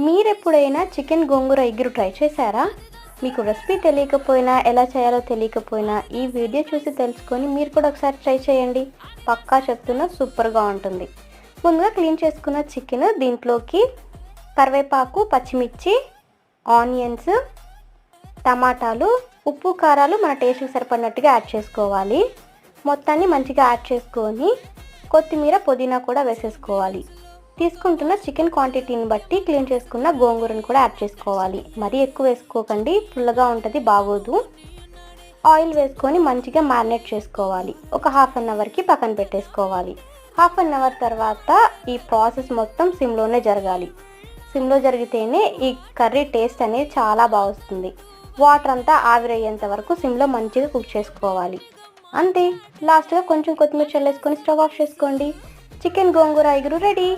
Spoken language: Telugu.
మీరెప్పుడైనా చికెన్ గోంగూర ఇగురు ట్రై చేశారా? మీకు రెసిపీ తెలియకపోయినా, ఎలా చేయాలో తెలియకపోయినా ఈ వీడియో చూసి తెలుసుకొని మీరు కూడా ఒకసారి ట్రై చేయండి. పక్కా చెప్తున్నా సూపర్‌గా ఉంటుంది. ముందుగా క్లీన్ చేసుకున్న చికెన్ దీంట్లోకి కరివేపాకు, పచ్చిమిర్చి, ఆనియన్స్, టమాటాలు, ఉప్పు, కారాలు మన టేస్ట్‌కి సరిపడినట్టుగా యాడ్ చేసుకోవాలి. మొత్తాన్ని మంచిగా యాడ్ చేసుకొని కొత్తిమీర, పుదీనా కూడా వేసేసుకోవాలి. తీసుకుంటున్న చికెన్ క్వాంటిటీని బట్టి క్లీన్ చేసుకున్న గోంగూరను కూడా యాడ్ చేసుకోవాలి. మరీ ఎక్కువ వేసుకోకండి, పుల్లగా ఉంటుంది, బాగోదు. ఆయిల్ వేసుకొని మంచిగా మ్యారినేట్ చేసుకోవాలి. ఒక హాఫ్ అన్ అవర్కి పక్కన పెట్టేసుకోవాలి. హాఫ్ అన్ అవర్ తర్వాత ఈ ప్రాసెస్ మొత్తం సిమ్లోనే జరగాలి. సిమ్లో జరిగితేనే ఈ కర్రీ టేస్ట్ అనేది చాలా బాగా వస్తుంది. వాటర్ అంతా ఆవిరయ్యేంత వరకు సిమ్లో మంచిగా కుక్ చేసుకోవాలి. అంతే, లాస్ట్గా కొంచెం కొత్తిమీర చల్లేసుకొని స్టవ్ ఆఫ్ చేసుకోండి. చికెన్ గోంగూర ఇగురు రెడీ.